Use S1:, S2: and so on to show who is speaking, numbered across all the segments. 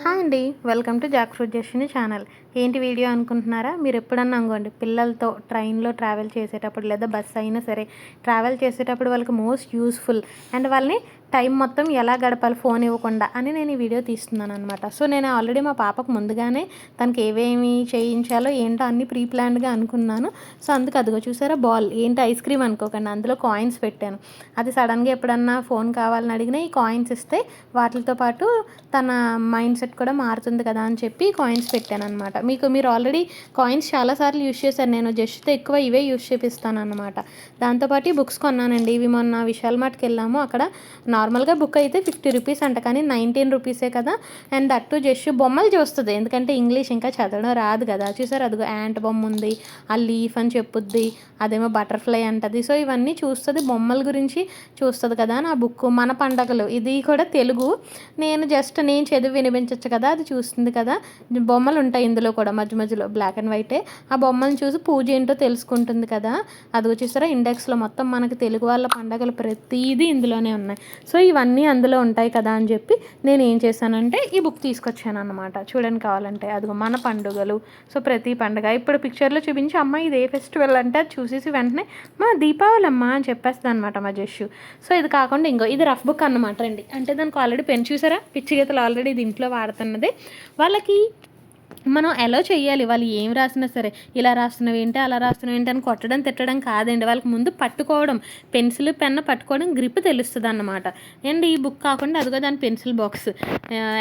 S1: Hi అండి, welcome to jack fruit జర్షిని channel. ఏంటి వీడియో అనుకుంటున్నారా? మీరు ఎప్పుడన్నా అనుకోండి, పిల్లలతో ట్రైన్లో ట్రావెల్ చేసేటప్పుడు లేదా బస్సు అయినా సరే ట్రావెల్ చేసేటప్పుడు వాళ్ళకి మోస్ట్ యూస్ఫుల్ అండ్ వాళ్ళని టైం మొత్తం ఎలా గడపాలి ఫోన్ ఇవ్వకుండా అని నేను ఈ వీడియో తీస్తున్నాను అనమాట. సో నేను ఆల్రెడీ మా పాపకు ముందుగానే తనకి ఏవేమి చేయించాలో ఏంటో అన్నీ ప్రీ ప్లాన్డ్గా అనుకున్నాను. సో అందుకు అదిగో చూసారా, బాల్ ఏంటి ఐస్ క్రీమ్ అనుకోకండి, అందులో కాయిన్స్ పెట్టాను. అది సడన్గా ఎప్పుడన్నా ఫోన్ కావాలని అడిగినా ఈ కాయిన్స్ ఇస్తే వాటితో పాటు తన మైండ్ సెట్ కూడా మారుతుంది కదా అని చెప్పి కాయిన్స్ పెట్టాను అనమాట. మీరు ఆల్రెడీ కాయిన్స్ చాలాసార్లు యూజ్ చేశాను, నేను జస్ట్ ఎక్కువ ఇవే యూజ్ చేపిస్తాను అనమాట. దాంతోపాటు బుక్స్ కొన్నానండి. ఇవి మొన్న విశాల్ మార్ట్కి వెళ్ళాము, అక్కడ నార్మల్గా బుక్ అయితే 50 రూపీస్ అంట, కానీ 19 రూపీసే కదా. అండ్ దట్టు జస్ట్ బొమ్మలు చూస్తుంది, ఎందుకంటే ఇంగ్లీష్ ఇంకా చదవడం రాదు కదా. చూసారు, అదిగో యాంట్ బొమ్మ ఉంది, ఆ లీఫ్ అని చెప్పుద్ది, అదేమో బటర్ఫ్లై అంటది. సో ఇవన్నీ చూస్తుంది, బొమ్మల గురించి చూస్తుంది కదా. నా బుక్ మన పండగలు, ఇది కూడా తెలుగు. నేను చదివి వినిపించవచ్చు కదా, అది చూస్తుంది కదా. బొమ్మలు ఉంటాయి ఇందులో కూడా మధ్య మధ్యలో, బ్లాక్ అండ్ వైటే. ఆ బొమ్మలను చూసి పూజ ఏంటో తెలుసుకుంటుంది కదా. అది వచ్చేసరా ఇండెక్స్లో మొత్తం మనకి తెలుగు వాళ్ళ పండగలు ప్రతిదీ ఇందులోనే ఉన్నాయి. సో ఇవన్నీ అందులో ఉంటాయి కదా అని చెప్పి నేను ఏం చేశానంటే ఈ బుక్ తీసుకొచ్చాను అనమాట. చూడండి కావాలంటే, అదిగో మన పండుగలు. సో ప్రతి పండుగ ఇప్పుడు పిక్చర్లో చూపించి అమ్మ ఇది ఏ ఫెస్టివల్ అంటే అది చూసేసి వెంటనే మా దీపావళి అమ్మ అని చెప్పేస్తుంది అనమాట మా జస్సు. సో ఇది కాకుండా ఇది రఫ్ బుక్ అన్నమాట అండి. అంటే దానికి ఆల్రెడీ పెన్ చూసారా, పిచ్చి గీతలు ఆల్రెడీ ఇది ఇంట్లో వాడుతున్నది. వాళ్ళకి మనం ఎలా చేయాలి, వాళ్ళు ఏం రాసినా సరే ఇలా రాస్తున్నావు ఏంటి అలా రాస్తున్నావు ఏంటి అని కొట్టడం తిట్టడం కాదండి, వాళ్ళకి ముందు పట్టుకోవడం, పెన్సిల్ పెన్ను పట్టుకోవడం, గ్రిప్ తెలుస్తుంది అన్నమాట. అండ్ ఈ బుక్ కాకుండా అదిగో దాని పెన్సిల్ బాక్స్.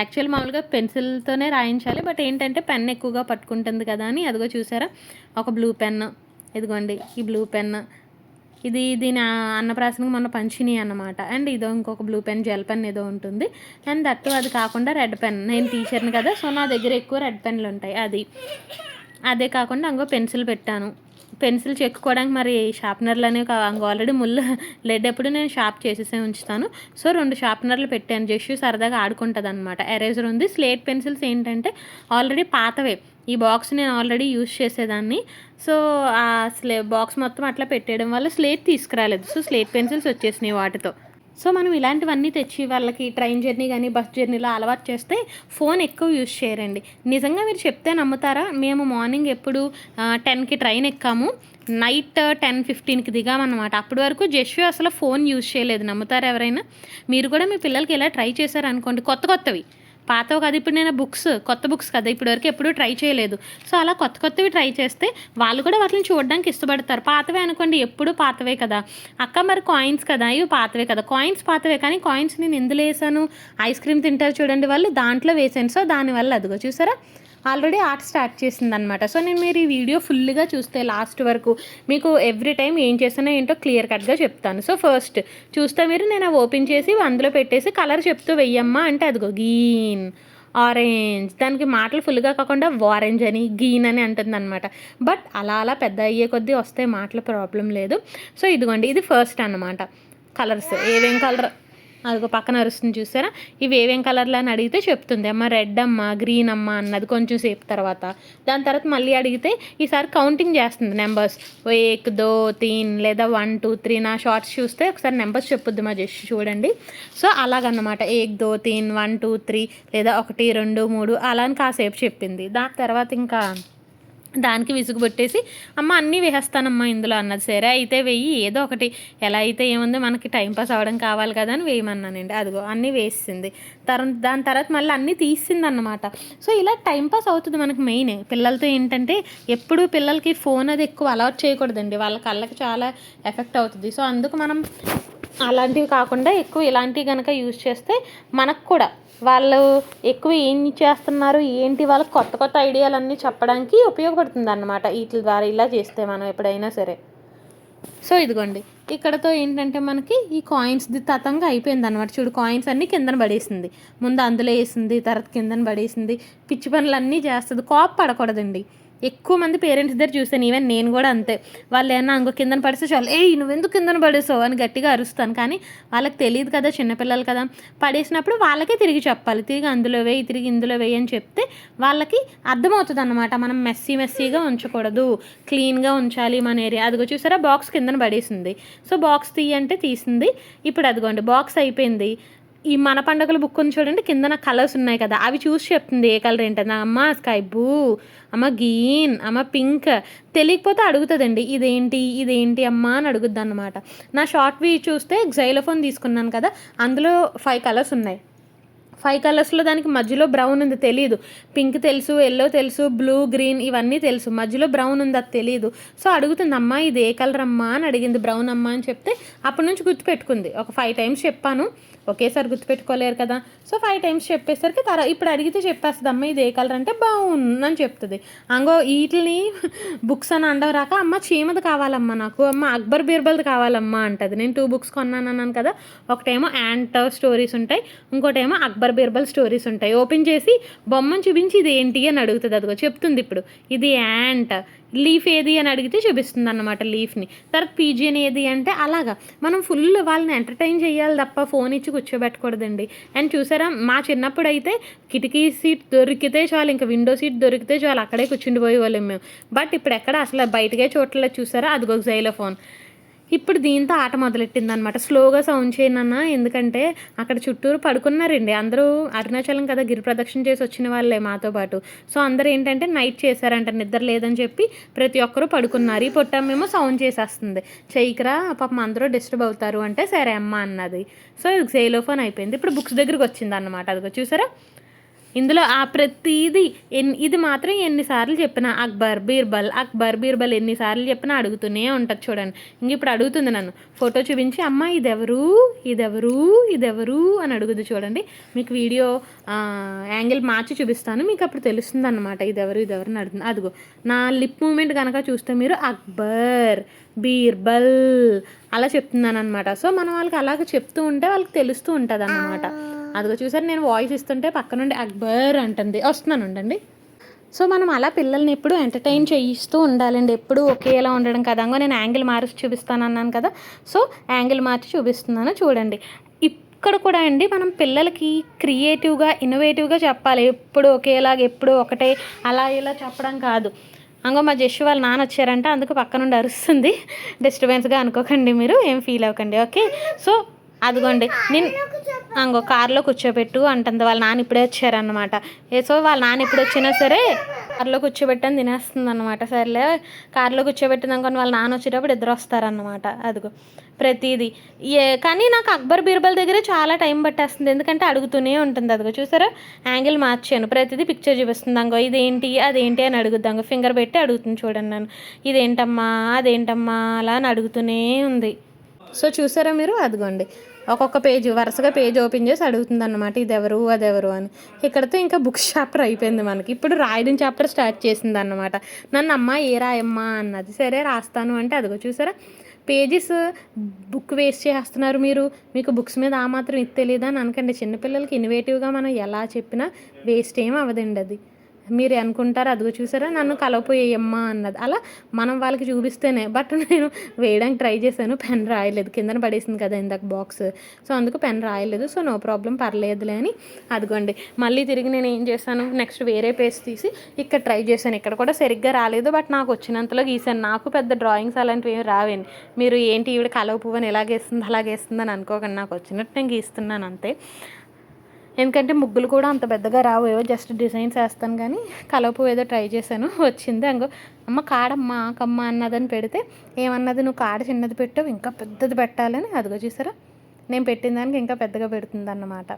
S1: యాక్చువల్ మామూలుగా పెన్సిల్తోనే రాయించాలి, బట్ ఏంటంటే పెన్ ఎక్కువగా పట్టుకుంటుంది కదా అని అదిగో చూసారా ఒక బ్లూ పెన్. ఇదిగోండి ఈ బ్లూ పెన్, దీని అన్నప్రాసనకు మొన్న పంచిని అన్నమాట. అండ్ ఇదో ఇంకొక బ్లూ పెన్, జెల్ పెన్ ఏదో ఉంటుంది. అండ్ దట్టు అది కాకుండా రెడ్ పెన్, నేను టీచర్ని కదా సో నా దగ్గర ఎక్కువ రెడ్ పెన్లు ఉంటాయి. అదే కాకుండా అంగో పెన్సిల్ పెట్టాను. పెన్సిల్ చెక్కుకోవడానికి మరి షార్ప్నర్లనే ఆల్రెడీ ముళ్ళు లెడ్ ఎప్పుడు నేను షార్ప్ చేసేసే ఉంచుతాను. సో 2 షార్ప్నర్లు పెట్టాను, జస్ట్ సరదాగా ఆడుకుంటుంది అనమాట. ఎరేజర్ ఉంది. స్లేట్ పెన్సిల్స్ ఏంటంటే ఆల్రెడీ పాతవే, ఈ బాక్స్ నేను ఆల్రెడీ యూజ్ చేసేదాన్ని. సో ఆ బాక్స్ మొత్తం అట్లా పెట్టేయడం వల్ల స్లేట్ తీసుకురాలేదు. సో స్లేట్ పెన్సిల్స్ వచ్చేసినాయి వాటితో. సో మనం ఇలాంటివన్నీ తెచ్చి వాళ్ళకి ట్రైన్ జర్నీ కానీ బస్ జర్నీలో అలవాటు చేస్తే ఫోన్ ఎక్కువ యూజ్ చేయరండి. నిజంగా మీరు చెప్తే నమ్ముతారా, మేము మార్నింగ్ ఎప్పుడు 10కి ట్రైన్ ఎక్కాము, నైట్ 10:15కి దిగామన్నమాట. అప్పటి వరకు జస్ట్ అసలు ఫోన్ యూజ్ చేయలేదు. నమ్ముతారా ఎవరైనా? మీరు కూడా మీ పిల్లలకి ఇలా ట్రై చేశారనుకోండి, కొత్తవి పాతవి కదా. ఇప్పుడు నేను కొత్త బుక్స్ కదా, ఇప్పటివరకు ఎప్పుడూ ట్రై చేయలేదు. సో అలా కొత్తవి ట్రై చేస్తే వాళ్ళు కూడా వాటిని చూడడానికి ఇష్టపడతారు. పాతవే అనుకోండి, ఎప్పుడు పాతవే కదా అక్క, మరి కాయిన్స్ కదా, ఇవి పాతవే కదా. కాయిన్స్ పాతవే, కానీ కాయిన్స్ నేను ఎందులో వేసాను, ఐస్ క్రీమ్ తింటారు చూడండి వాళ్ళు, దాంట్లో వేసాను. సో దానివల్ల అదిగో చూసారా ఆల్రెడీ ఆర్ట్ స్టార్ట్ చేసింది అనమాట. సో మీరు ఈ వీడియో ఫుల్గా చూస్తే లాస్ట్ వరకు మీకు ఎవ్రీ టైం ఏం చేసినా ఏంటో క్లియర్ కట్గా చెప్తాను. సో ఫస్ట్ చూస్తే మీరు నేను ఓపెన్ చేసి అందులో పెట్టేసి కలర్ చెప్తూ వెయ్యమ్మా అంటే అదిగో గ్రీన్, ఆరెంజ్, దానికి మాటలు ఫుల్గా కాకుండా ఆరెంజ్ అని గ్రీన్ అని అంటుంది అనమాట. బట్ అలా పెద్ద అయ్యే కొద్దీ వస్తే మాటలు ప్రాబ్లం లేదు. సో ఇదిగోండి ఇది ఫస్ట్ అన్నమాట. కలర్స్ ఏవేం కలర్ అదిగో పక్కన అరుస్తుంది చూసారా, ఇవి ఏవేం కలర్లు అని అడిగితే చెప్తుంది. అమ్మ రెడ్ అమ్మ, గ్రీన్ అమ్మ అన్నది కొంచెం సేపు తర్వాత. దాని తర్వాత మళ్ళీ అడిగితే ఈసారి కౌంటింగ్ చేస్తుంది నెంబర్స్, 1 2 3 లేదా 1 2 3. నా షార్ట్స్ చూస్తే ఒకసారి నెంబర్స్ చెప్పుద్ది మా జస్ట్ చూడండి. సో అలాగన్నమాట, 1 2 3 1 2 3 లేదా 1 2 3 అలా అని కాసేపు చెప్పింది. దాని తర్వాత ఇంకా దానికి విసుగు పెట్టేసి అమ్మ అన్నీ వేసేస్తానమ్మా ఇందులో అన్నది. సరే అయితే వెయ్యి, ఏదో ఒకటి, ఎలా అయితే ఏముంది మనకి టైంపాస్ అవ్వడం కావాలి కదా అని వేయమన్నానండి. అదిగో అన్నీ వేసింది. దాని తర్వాత మళ్ళీ అన్నీ తీసింది అన్నమాట. సో ఇలా టైంపాస్ అవుతుంది మనకి. మెయిన్ పిల్లలతో ఏంటంటే ఎప్పుడు పిల్లలకి ఫోన్ అది ఎక్కువ అలవాటు చేయకూడదండి, వాళ్ళ కళ్ళకి చాలా ఎఫెక్ట్ అవుతుంది. సో అందుకు మనం అలాంటివి కాకుండా ఎక్కువ ఇలాంటివి కనుక యూజ్ చేస్తే మనకు కూడా వాళ్ళు ఎక్కువ ఏం చేస్తున్నారు ఏంటి వాళ్ళకి కొత్త ఐడియాలన్నీ చెప్పడానికి ఉపయోగపడుతుంది అన్నమాట వీటి ద్వారా. ఇలా చేస్తే మనం ఎప్పుడైనా సరే. సో ఇదిగోండి ఇక్కడతో ఏంటంటే మనకి ఈ కాయిన్స్ది తతంగా అయిపోయింది అనమాట. చూడు కాయిన్స్ అన్నీ కిందన పడేసింది, ముందు అందులో వేసింది, తర్వాత కిందన పడేసింది, పిచ్చి పనులన్నీ చేస్తుంది. కోప పడకూడదండి. ఎక్కువ మంది పేరెంట్స్ దగ్గర చూసాను, ఈవెన్ నేను కూడా అంతే. వాళ్ళు ఏమన్నా ఇంకో కిందన పడితే చాలు, నువ్వెందుకు కిందన పడేసావు అని గట్టిగా అరుస్తాను. కానీ వాళ్ళకి తెలియదు కదా, చిన్నపిల్లలు కదా. పడేసినప్పుడు వాళ్ళకే తిరిగి చెప్పాలి, తిరిగి అందులో వేయి, తిరిగి ఇందులో వేయి అని చెప్తే వాళ్ళకి అర్థమవుతుంది అన్నమాట. మనం మెస్సీగా ఉంచకూడదు, క్లీన్గా ఉంచాలి మన ఏరియా. అదిగో చూసారా బాక్స్ కిందన పడేసింది. సో బాక్స్ తీయంటే తీసింది. ఇప్పుడు అదిగోండి బాక్స్ అయిపోయింది. ఈ మన పండుగల బుక్ ఉంది చూడండి, కింద నాకు కలర్స్ ఉన్నాయి కదా, అవి చూసి చెప్తుంది ఏ కలర్ ఏంటది. అమ్మ స్కై బ్లూ, అమ్మ గ్రీన్, అమ్మ పింక్. తెలియకపోతే అడుగుతుందండి, ఇదేంటి అమ్మ అని అడుగుద్ది అన్నమాట. నా షార్ట్వి చూస్తే జైలోఫోన్ తీసుకున్నాను కదా, అందులో 5 కలర్స్ ఉన్నాయి. 5 కలర్స్లో దానికి మధ్యలో బ్రౌన్ ఉంది, తెలియదు. పింక్ తెలుసు, ఎల్లో తెలుసు, బ్లూ, గ్రీన్ ఇవన్నీ తెలుసు, మధ్యలో బ్రౌన్ ఉంది, అది తెలియదు. సో అడుగుతుంది, అమ్మ ఇది ఏ కలర్ అమ్మా అని అడిగింది. బ్రౌన్ అమ్మ అని చెప్తే అప్పటి నుంచి గుర్తుపెట్టుకుంది. ఒక 5 టైమ్స్ చెప్పాను, ఒకేసారి గుర్తుపెట్టుకోలేరు కదా. సో 5 టైమ్స్ చెప్పేసరికి ఇప్పుడు అడిగితే చెప్పేస్తుంది, అమ్మ ఇది ఏ కలర్ అంటే బాగుంది అని చెప్తుంది. అంగో వీటిని బుక్స్ అని అండవు రాక, అమ్మ చీమది కావాలమ్మా నాకు, అమ్మ అక్బర్ బీర్బల్ది కావాలమ్మా అంటది. నేను 2 బుక్స్ కొన్నాను అన్నాను కదా, ఒకటేమో యాంట్ స్టోరీస్ ఉంటాయి, ఇంకోటేమో అక్బర్ బీర్బల్ స్టోరీస్ ఉంటాయి. ఓపెన్ చేసి బొమ్మను చూపించి ఇది ఏంటి అని అడుగుతుంది. అదిగో చెప్తుంది ఇప్పుడు, ఇది యాంట్. లీఫ్ ఏది అని అడిగితే చూపిస్తుంది అన్నమాట లీఫ్ని. తర్వాత పీజియన్ ఏది అంటే అలాగా మనం ఫుల్ వాళ్ళని ఎంటర్టైన్ చేయాలి తప్ప ఫోన్ ఇచ్చి కూర్చోబెట్టకూడదండి. అండ్ చూసారా, మా చిన్నప్పుడు అయితే కిటికీ సీట్ దొరికితే చాలు, ఇంకా విండో సీట్ దొరికితే చాలు, అక్కడే కూర్చుండిపోయే వాళ్ళం మేము. బట్ ఇప్పుడు ఎక్కడ అసలు బయటకే చూడలేదు. చూసారా, అదిగో జైలోఫోన్. ఇప్పుడు దీంతో ఆట మొదలెట్టింది అనమాట. స్లోగా సౌండ్ చేయనన్న, ఎందుకంటే అక్కడ చుట్టూరు పడుకున్నారండి అందరూ. అరుణాచలం కదా, గిరి ప్రదక్షిణ చేసి వచ్చిన వాళ్ళే మాతో పాటు. సో అందరూ ఏంటంటే నైట్ చేశారంట, నిద్ర లేదని చెప్పి ప్రతి ఒక్కరూ పడుకున్నారు. ఈ పొట్టమ్మేమో సౌండ్ చేసేస్తుంది, చెయ్యికరా పాపం అందరూ డిస్టర్బ్ అవుతారు అంటే సరే అమ్మ అన్నది. సో జైలోఫోన్ అయిపోయింది. ఇప్పుడు బుక్స్ దగ్గరికి వచ్చింది అన్నమాట. అదిగో చూసారా, ఇందులో ఆ ప్రతిదీ ఇది మాత్రం ఎన్నిసార్లు చెప్పినా అక్బర్ బీర్బల్ ఎన్నిసార్లు చెప్పినా అడుగుతూనే ఉంటుంది. చూడండి, ఇంక ఇప్పుడు అడుగుతుంది నన్ను, ఫోటో చూపించి అమ్మ ఇదెవరు అని అడుగుద్ది. చూడండి, మీకు వీడియో యాంగిల్ మార్చి చూపిస్తాను, మీకు అప్పుడు తెలుస్తుంది అన్నమాట ఇదెవరు అని అడుగుతుంది. అదిగో నా లిప్ మూమెంట్ కనుక చూస్తే మీరు అక్బర్ బీర్బల్ అలా చెప్తున్నాను అనమాట. సో మనం వాళ్ళకి అలాగ చెప్తూ ఉంటే వాళ్ళకి తెలుస్తూ ఉంటుంది అన్నమాట. అదిగో చూసారు, నేను వాయిస్ ఇస్తుంటే పక్క నుండి అక్బర్ అంటుంది. వస్తున్నాను ఉండండి. సో మనం అలా పిల్లల్ని ఎప్పుడు ఎంటర్టైన్ చేయిస్తూ ఉండాలండి, ఎప్పుడు ఒకేలా ఉండడం కదా. నేను యాంగిల్ మార్చి చూపిస్తాను అన్నాను కదా, సో యాంగిల్ మార్చి చూపిస్తున్నాను చూడండి. ఇక్కడ కూడా అండి మనం పిల్లలకి క్రియేటివ్గా ఇన్నోవేటివ్గా చెప్పాలి, ఎప్పుడు ఒకేలాగా ఎప్పుడు ఒకటే అలా ఇలా చెప్పడం కాదు. మా జస్సు వాళ్ళ నాన్న వచ్చారంటే అందుకు పక్క నుండి అరుస్తుంది, డిస్టర్బెన్స్గా అనుకోకండి, మీరు ఏం ఫీల్ అవ్వకండి, ఓకే. సో అదిగోండి, నేను కారులో కూర్చోబెట్టు అంటుంది. వాళ్ళ నాన్న ఇప్పుడే వచ్చారనమాట. సో వాళ్ళ నాన్న ఇప్పుడు వచ్చినా సరే కారులో కూర్చోబెట్టని తినేస్తుంది అనమాట. సరేలే కారులో కూర్చోబెట్టింది అనుకోని వాళ్ళ నాన్న వచ్చేటప్పుడు ఇద్దరు వస్తారనమాట. అదిగో ప్రతిదీ కానీ నాకు అక్బర్ బీర్బల్ దగ్గర చాలా టైం పట్టేస్తుంది, ఎందుకంటే అడుగుతూనే ఉంటుంది. అదిగో చూసారా, యాంగిల్ మార్చాను, ప్రతిదీ పిక్చర్ చూపిస్తుంది. ఇదేంటి అదేంటి అని అడుగుద్దాం, ఫింగర్ పెట్టి అడుగుతుంది. చూడండి నన్ను, ఇదేంటమ్మా అదేంటమ్మా అలా అని అడుగుతూనే ఉంది. సో చూసారా మీరు, అదిగోండి ఒక్కొక్క పేజ్ వరుసగా పేజ్ ఓపెన్ చేసి అడుగుతుంది అన్నమాట, ఇదెవరు అదెవరు అని. ఇక్కడతో ఇంకా బుక్స్ చాప్టర్ అయిపోయింది మనకి. ఇప్పుడు రాయడం చాప్టర్ స్టార్ట్ చేసింది అన్నమాట. నన్ను అమ్మ ఏ రాయమ్మా అన్నది. సరే రాస్తాను అంటే అదిగో చూసారా, పేజెస్ బుక్ వేస్ట్ చేస్తున్నారు మీరు, మీకు బుక్స్ మీద ఆ మాత్రం ఇది తెలియదా అని అనకండి. చిన్నపిల్లలకి ఇన్నోవేటివ్గా మనం ఎలా చెప్పినా వేస్ట్ ఏం అవ్వదండి. అది మీరు అనుకుంటారు. అదిగో చూసారా, నన్ను కలవపోయేయమ్మా అన్నది. అలా మనం వాళ్ళకి చూపిస్తేనే. బట్ నేను వేయడానికి ట్రై చేశాను, పెన్ రాయలేదు, కిందన పడేసింది కదా ఇందాక బాక్స్. సో అందుకు పెన్ రాయలేదు. సో నో ప్రాబ్లం, పర్లేదులే అని అదిగోండి మళ్ళీ తిరిగి నేను ఏం చేశాను, నెక్స్ట్ వేరే పేజ్ తీసి ఇక్కడ ట్రై చేశాను. ఇక్కడ కూడా సరిగ్గా రాలేదు, బట్ నాకు వచ్చినంతలో గీసాను. నాకు పెద్ద డ్రాయింగ్స్ అలాంటివి ఏమి రావండి. మీరు ఏంటి ఈవిడ కలవ పువ్వని ఎలాగేస్తుంది అలాగేస్తుంది అని అనుకోకండి, నాకు వచ్చినట్టు నేను గీస్తున్నాను అంతే. ఎందుకంటే ముగ్గులు కూడా అంత పెద్దగా రావు, ఏవో జస్ట్ డిజైన్స్ వేస్తాను. కానీ కలపు ఏదో ట్రై చేశాను, వచ్చింది. అమ్మ కాడమ్మ ఆకమ్మ అన్నదని పెడితే ఏమన్నది, నువ్వు కాడ చిన్నది పెట్టావు ఇంకా పెద్దది పెట్టాలని. అదిగో చూసారా, నేను పెట్టిన దానికి ఇంకా పెద్దగా పెడుతుంది అన్నమాట.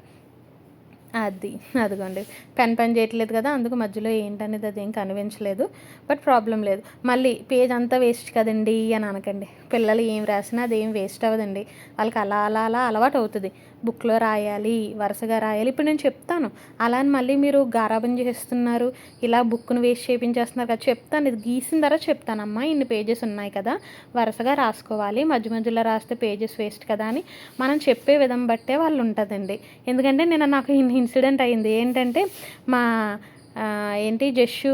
S1: అదిగోండి పెన్ చేయట్లేదు కదా, అందుకు మధ్యలో ఏంటనేది అదేం కనిపించలేదు. బట్ ప్రాబ్లం లేదు. మళ్ళీ పేజ్ అంతా వేస్ట్ కదండి అని అనకండి. పిల్లలు ఏం రాసినా అదేం వేస్ట్ అవ్వదండి, వాళ్ళకి అలా అలా అలా అలవాటు అవుతుంది. బుక్లో రాయాలి, వరుసగా రాయాలి. ఇప్పుడు నేను చెప్తాను, అలా అని మళ్ళీ మీరు గారాబం చేస్తున్నారు, ఇలా బుక్ను వేస్ట్ చేయించేస్తున్నారు కదా. చెప్తాను, ఇది గీసిన తర్వాత చెప్తానమ్మా, ఇన్ని పేజెస్ ఉన్నాయి కదా, వరుసగా రాసుకోవాలి, మధ్య మధ్యలో రాస్తే పేజెస్ వేస్ట్ కదా అని మనం చెప్పే విధం బట్టే వాళ్ళు ఉంటుందండి. ఎందుకంటే నాకు ఇన్సిడెంట్ అయింది. ఏంటంటే మా జస్సు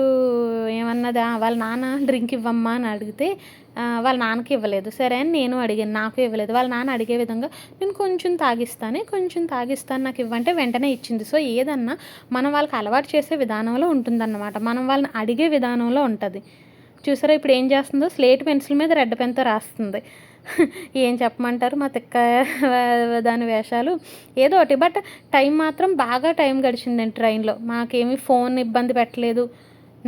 S1: ఏమన్నదా, వాళ్ళ నాన్న డ్రింక్ ఇవ్వమ్మా అని అడిగితే వాళ్ళ నాన్నకి ఇవ్వలేదు. సరే అని నేను అడిగాను, నాకు ఇవ్వలేదు. వాళ్ళ నాన్న అడిగే విధంగా నేను కొంచెం తాగిస్తాను నాకు ఇవ్వంటే వెంటనే ఇచ్చింది. సో ఏదన్నా మనం వాళ్ళకి అలవాటు చేసే విధానంలో ఉంటుందన్నమాట, మనం వాళ్ళని అడిగే విధానంలో ఉంటుంది. చూసారా ఇప్పుడు ఏం చేస్తుందో, స్లేట్ పెన్సిల్ మీద రెడ్ పెన్తో రాస్తుంది. ఏం చెప్పమంటారు మా తిక్క దాని వేషాలు ఏదో ఒకటి. బట్ టైం మాత్రం బాగా టైం గడిచిందండి ట్రైన్లో. మాకేమీ ఫోన్ ఇబ్బంది పెట్టలేదు,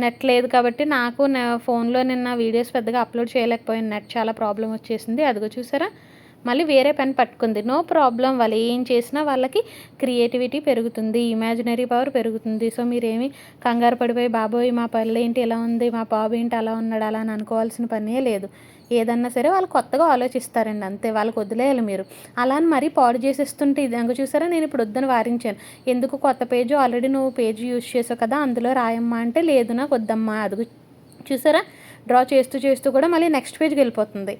S1: నెట్ లేదు కాబట్టి నాకు నా ఫోన్లో నిన్న వీడియోస్ పెద్దగా అప్లోడ్ చేయలేకపోయాను. నెట్ చాలా ప్రాబ్లం వచ్చేసింది. అదిగో చూసారా, మళ్ళీ వేరే పెన్ పట్టుకుంది. నో ప్రాబ్లం, వాళ్ళు ఏం చేసినా వాళ్ళకి క్రియేటివిటీ పెరుగుతుంది, ఇమాజినరీ పవర్ పెరుగుతుంది. సో మీరేమి కంగారు పడిపోయి బాబోయ్ మా పల్లె ఏంటి ఇలా ఉంది, మా బాబు ఏంటి అలా ఉన్నాడు అలా అని అనుకోవాల్సిన పనే లేదు. ఏదన్నా సరే వాళ్ళు కొత్తగా ఆలోచిస్తారండి, అంతే. వాళ్ళకి వదిలేయాలి మీరు. అలా అని మరీ పాడు చేసేస్తుంటే ఇది అంగ చూసారా, నేను ఇప్పుడు వద్దని వారించాను. ఎందుకు కొత్త పేజ్ ఆల్రెడీ నువ్వు పేజ్ యూజ్ చేసావు కదా, అందులో రాయమ్మా అంటే లేదు నాకు వద్దమ్మా. అదిగో చూసారా, డ్రా చేస్తూ చేస్తూ కూడా మళ్ళీ నెక్స్ట్ పేజ్కి వెళ్ళిపోతుంది.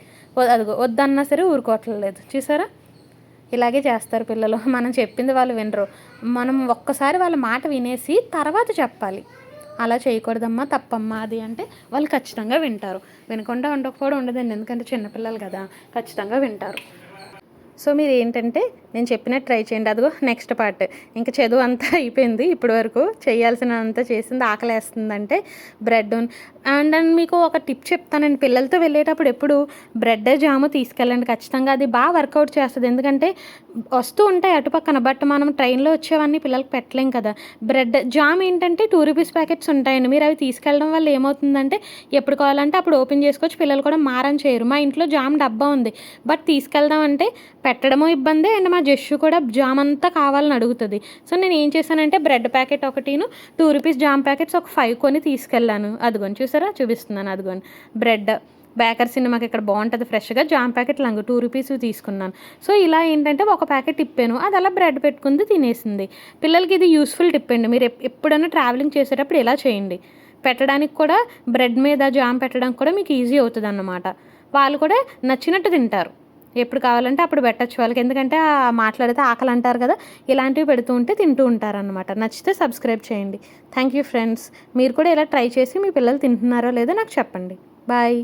S1: అదిగో వద్దన్నా సరే ఊరుకోవట్లేదు. చూసారా, ఇలాగే చేస్తారు పిల్లలు. మనం చెప్పింది వాళ్ళు వినరు. మనం ఒక్కసారి వాళ్ళ మాట వినేసి తర్వాత చెప్పాలి. అలా చేయకూడదమ్మా, తప్పమ్మా అది అంటే వాళ్ళు ఖచ్చితంగా వింటారు. వినకుండా ఉండకపోవడం ఉండదండి, ఎందుకంటే చిన్నపిల్లలు కదా, ఖచ్చితంగా వింటారు. సో మీరు ఏంటంటే నేను చెప్పినట్టు ట్రై చేయండి. అదిగో నెక్స్ట్ పార్ట్, ఇంకా చదువు అంతా అయిపోయింది. ఇప్పటి వరకు చేయాల్సినంత చేసింది. ఆకలేస్తుందంటే బ్రెడ్ అండ్ మీకు ఒక టిప్ చెప్తానండి. పిల్లలతో వెళ్ళేటప్పుడు ఎప్పుడు బ్రెడ్ జాము తీసుకెళ్ళండి ఖచ్చితంగా. అది బాగా వర్కౌట్ చేస్తుంది. ఎందుకంటే వస్తూ ఉంటాయి అటుపక్కన, బట్ మనం ట్రైన్లో వచ్చేవన్నీ పిల్లలకి పెట్టలేం కదా. బ్రెడ్ జామ్ ఏంటంటే 2 రూపీస్ ప్యాకెట్స్ ఉంటాయండి. మీరు అవి తీసుకెళ్ళడం వల్ల ఏమవుతుందంటే ఎప్పుడు కావాలంటే అప్పుడు ఓపెన్ చేసుకోవచ్చు. పిల్లలు కూడా మారం చేయరు. మా ఇంట్లో జామ్ డబ్బా ఉంది, బట్ తీసుకెళ్దాం అంటే పెట్టడమో ఇబ్బంది, అండ్ మా జస్సు కూడా జామ్ అంతా కావాలని అడుగుతుంది. సో నేను ఏం చేశానంటే బ్రెడ్ ప్యాకెట్ ఒకటిను 2 రూపీస్ జామ్ ప్యాకెట్స్ ఒక 5 కొని తీసుకెళ్ళాను. అదిగోని చూసారా, చూపిస్తున్నాను. అదిగోని బ్రెడ్ బేకర్ సినిమాకి ఇక్కడ బాగుంటుంది ఫ్రెష్గా. జామ్ ప్యాకెట్ 2 రూపీస్ తీసుకున్నాను. సో ఇలా ఏంటంటే ఒక ప్యాకెట్ ఇప్పాను, అది అలా బ్రెడ్ పెట్టుకుంది, తినేసింది. పిల్లలకి ఇది యూస్ఫుల్ టిప్ అండి. మీరు ఎప్పుడైనా ట్రావెలింగ్ చేసేటప్పుడు ఇలా చేయండి. పెట్టడానికి కూడా బ్రెడ్ మీద జామ్ పెట్టడానికి కూడా మీకు ఈజీ అవుతుంది అన్నమాట. వాళ్ళు కూడా నచ్చినట్టు తింటారు. ఎప్పుడు కావాలంటే అప్పుడు పెట్టచ్చు వాళ్ళకి. ఎందుకంటే మాట్లాడితే ఆకలి అంటారు కదా, ఇలాంటివి పెడుతూ ఉంటే తింటూ ఉంటారనమాట. నచ్చితే సబ్స్క్రైబ్ చేయండి. Thank you friends. మీరు కూడా ఇలా ట్రై చేసి మీ పిల్లలు తింటున్నారో లేదో నాకు చెప్పండి. బాయ్.